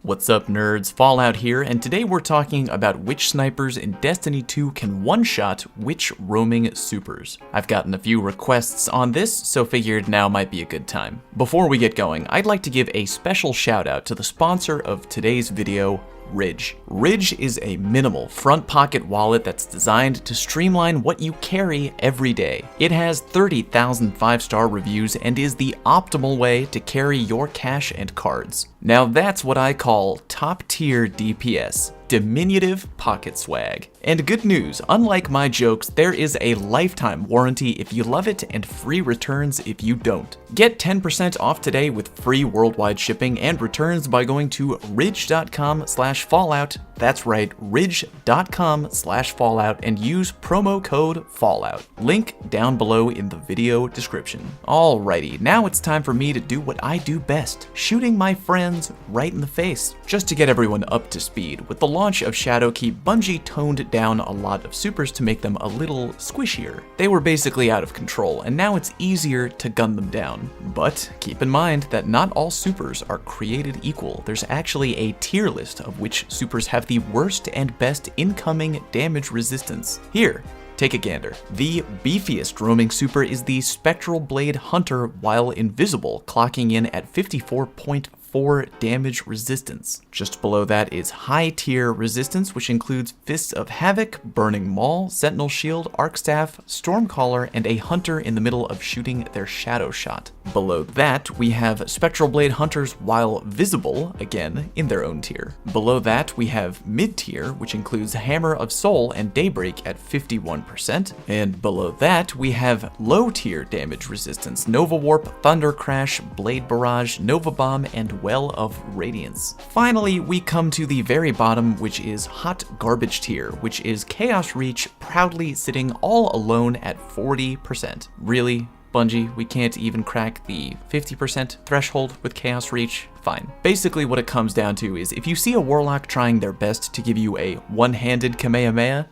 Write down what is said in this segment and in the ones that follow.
What's up nerds, Fallout here, and today we're talking about which snipers in Destiny 2 can one-shot which roaming supers. I've gotten a few requests on this, so figured now might be a good time. Before we get going, I'd like to give a special shout out to the sponsor of today's video, Ridge. Ridge is a minimal front pocket wallet that's designed to streamline what you carry every day. It has 30,000 5-star reviews and is the optimal way to carry your cash and cards. Now that's what I call top tier DPS. Diminutive pocket swag. And good news, unlike my jokes, there is a lifetime warranty if you love it and free returns if you don't. Get 10% off today with free worldwide shipping and returns by going to ridge.com/fallout. That's right, ridge.com/fallout and use promo code fallout. Link down below in the video description. Alrighty, now it's time for me to do what I do best, shooting my friends right in the face. Just to get everyone up to speed, with the launch of Shadowkeep, Bungie toned down a lot of supers to make them a little squishier. They were basically out of control, and now it's easier to gun them down. But keep in mind that not all supers are created equal. There's actually a tier list of which supers have the worst and best incoming damage resistance. Here, take a gander. The beefiest roaming super is the Spectral Blade Hunter while invisible, clocking in at 54.4 damage resistance. Just below that is high tier resistance, which includes Fists of Havoc, Burning Maul, Sentinel Shield, Arc Staff, Stormcaller, and a Hunter in the middle of shooting their Shadow Shot. Below that, we have Spectral Blade Hunters while visible, again, in their own tier. Below that, we have mid tier, which includes Hammer of Soul and Daybreak at 51%. And below that, we have low tier damage resistance, Nova Warp, Thunder Crash, Blade Barrage, Nova Bomb, and Well of Radiance. Finally, we come to the very bottom, which is Hot Garbage tier, which is Chaos Reach proudly sitting all alone at 40%. Really? Bungie, we can't even crack the 50% threshold with Chaos Reach? Fine. Basically what it comes down to is if you see a Warlock trying their best to give you a one-handed Kamehameha,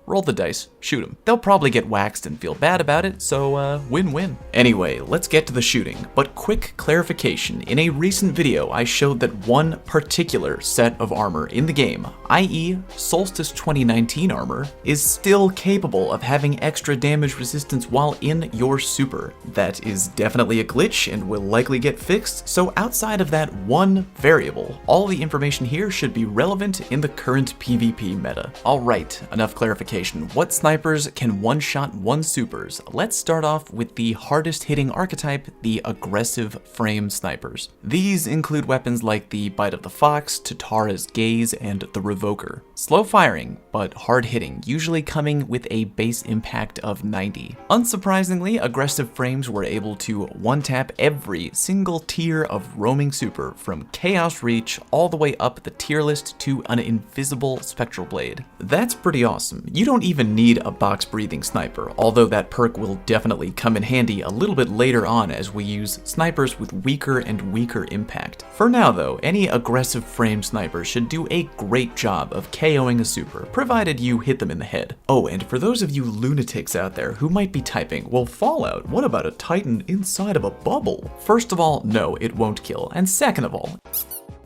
roll the dice, shoot them. They'll probably get waxed and feel bad about it, so win-win. Anyway, let's get to the shooting, but quick clarification. In a recent video, I showed that one particular set of armor in the game, i.e. Solstice 2019 armor, is still capable of having extra damage resistance while in your super. That is definitely a glitch and will likely get fixed, so outside of that one variable, all the information here should be relevant in the current PvP meta. Alright, enough clarification. What snipers can one-shot one supers? Let's start off with the hardest hitting archetype, the aggressive frame snipers. These include weapons like the Bite of the Fox, Tatara's Gaze, and the Revoker. Slow firing, but hard hitting, usually coming with a base impact of 90. Unsurprisingly, aggressive frames were able to one-tap every single tier of roaming super, from Chaos Reach all the way up the tier list to an invisible Spectral Blade. That's pretty awesome. You don't even need a box-breathing sniper, although that perk will definitely come in handy a little bit later on as we use snipers with weaker and weaker impact. For now though, any aggressive frame sniper should do a great job of KOing a super, provided you hit them in the head. Oh, and for those of you lunatics out there who might be typing, well Fallout, what about a Titan inside of a bubble? First of all, no, it won't kill, and second of all,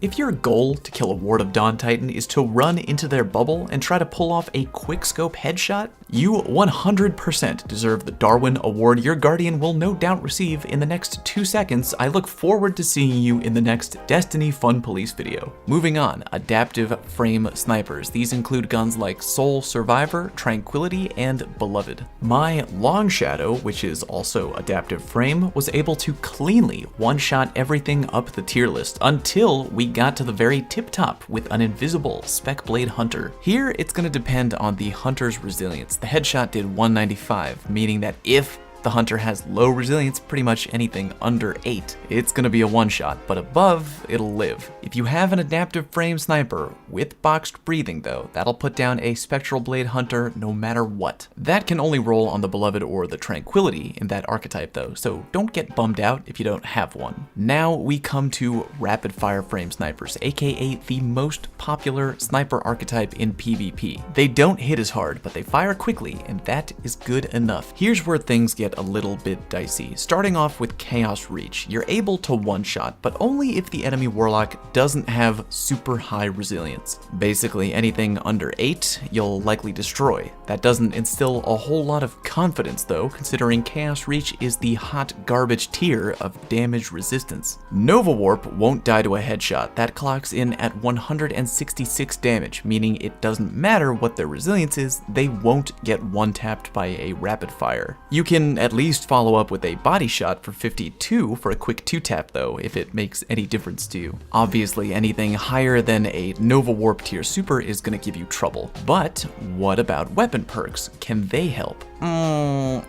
if your goal to kill a Ward of Dawn Titan is to run into their bubble and try to pull off a quickscope headshot, you 100% deserve the Darwin Award your Guardian will no doubt receive in the next 2 seconds. I look forward to seeing you in the next Destiny Fun Police video. Moving on, adaptive frame snipers. These include guns like Soul Survivor, Tranquility, and Beloved. My Long Shadow, which is also adaptive frame, was able to cleanly one-shot everything up the tier list until we got to the very tip top with an invisible Spec Blade Hunter. Here, it's going to depend on the Hunter's resilience. The headshot did 195, meaning that if the Hunter has low resilience, pretty much anything under 8, it's gonna be a one-shot, but above, it'll live. If you have an adaptive frame sniper with boxed breathing though, that'll put down a Spectral Blade Hunter no matter what. That can only roll on the Beloved or the Tranquility in that archetype though, so don't get bummed out if you don't have one. Now we come to rapid fire frame snipers, aka the most popular sniper archetype in PvP. They don't hit as hard, but they fire quickly, and that is good enough. Here's where things get get a little bit dicey. Starting off with Chaos Reach, you're able to one-shot, but only if the enemy warlock doesn't have super high resilience. Basically anything under 8, you'll likely destroy. That doesn't instill a whole lot of confidence though, considering Chaos Reach is the hot garbage tier of damage resistance. Nova Warp won't die to a headshot. That clocks in at 166 damage, meaning it doesn't matter what their resilience is, they won't get one-tapped by a rapid fire. You can at least follow up with a body shot for 52 for a quick 2-tap though, if it makes any difference to you. Obviously anything higher than a Nova Warp tier super is gonna give you trouble. But what about weapon perks? Can they help?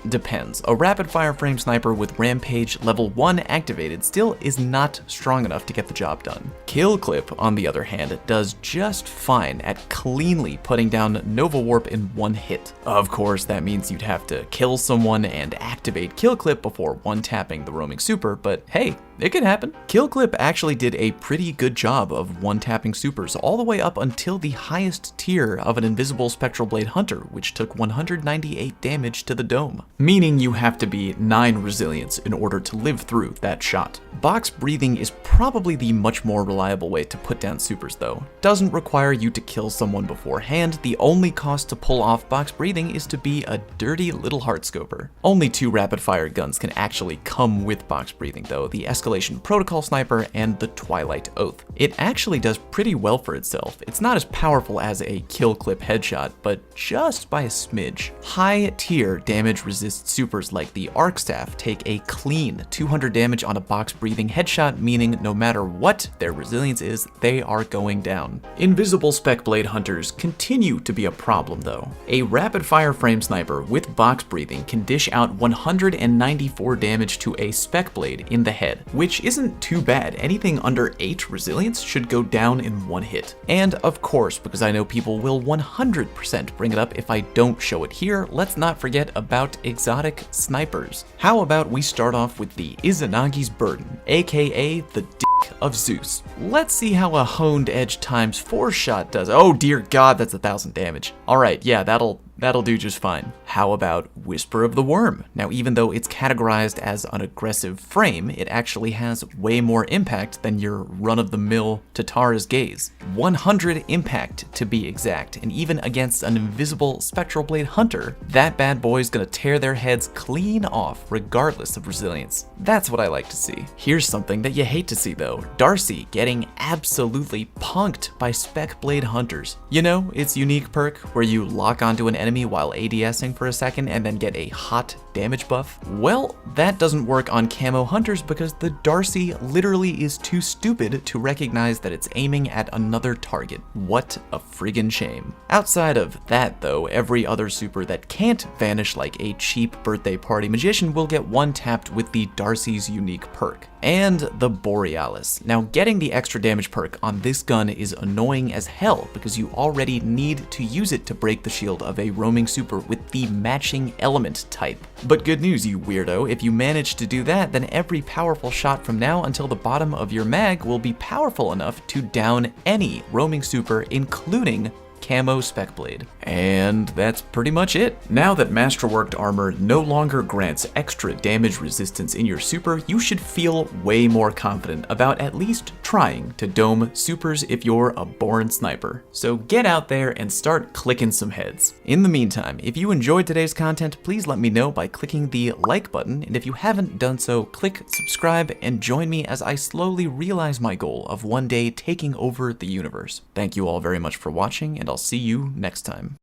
Depends. A rapid fire frame sniper with Rampage level 1 activated still is not strong enough to get the job done. Kill Clip, on the other hand, does just fine at cleanly putting down Nova Warp in one hit. Of course, that means you'd have to kill someone and activate Kill Clip before one-tapping the roaming super, but hey, it can happen. Kill Clip actually did a pretty good job of one-tapping supers all the way up until the highest tier of an Invisible Spectral Blade Hunter, which took 198 damage to the dome, meaning you have to be 9 resilience in order to live through that shot. Box breathing is probably the much more reliable way to put down supers though. Doesn't require you to kill someone beforehand. The only cost to pull off box breathing is to be a dirty little heartscoper. Only 2 rapid fire guns can actually come with box breathing though, the Escalation Protocol Sniper and the Twilight Oath. It actually does pretty well for itself. It's not as powerful as a Kill Clip headshot, but just by a smidge. High tier damage resist supers like the Arc Staff take a clean 200 damage on a box breathing headshot, meaning no matter what their resilience is, they are going down. Invisible Spec Blade Hunters continue to be a problem though. A rapid fire frame sniper with box breathing can dish out 194 damage to a Spec Blade in the head, which isn't too bad. Anything under 8 resilience should go down in one hit. And of course, because I know people will 100% bring it up if I don't show it here, let's not forget about exotic snipers. How about we start off with the Izanagi's Burden, aka the Dick of Zeus. Let's see how a honed edge times 4 shot does. Oh dear god, that's 1,000 damage. Alright, yeah, that'll do just fine. How about Whisper of the Worm? Now, even though it's categorized as an aggressive frame, it actually has way more impact than your run-of-the-mill Tatara's Gaze. 100 impact to be exact, and even against an invisible Spectral Blade Hunter, that bad boy's gonna tear their heads clean off regardless of resilience. That's what I like to see. Here's something that you hate to see though. Darcy getting absolutely punked by Spec Blade Hunters. You know, its unique perk where you lock onto an enemy while ADSing for a second and then get a hot damage buff? Well, that doesn't work on camo hunters because the Darcy literally is too stupid to recognize that it's aiming at another target. What a friggin' shame. Outside of that though, every other super that can't vanish like a cheap birthday party magician will get one-tapped with the Darcy's unique perk. And the Borealis. Now, getting the extra damage perk on this gun is annoying as hell because you already need to use it to break the shield of a roaming super with the matching element type. But good news, you weirdo, if you manage to do that, then every powerful shot from now until the bottom of your mag will be powerful enough to down any roaming super, including camo Spec Blade. And that's pretty much it. Now that Masterworked armor no longer grants extra damage resistance in your super, you should feel way more confident about at least trying to dome supers if you're a born sniper. So get out there and start clicking some heads. In the meantime, if you enjoyed today's content, please let me know by clicking the like button, and if you haven't done so, click subscribe and join me as I slowly realize my goal of one day taking over the universe. Thank you all very much for watching, and I'll see you next time.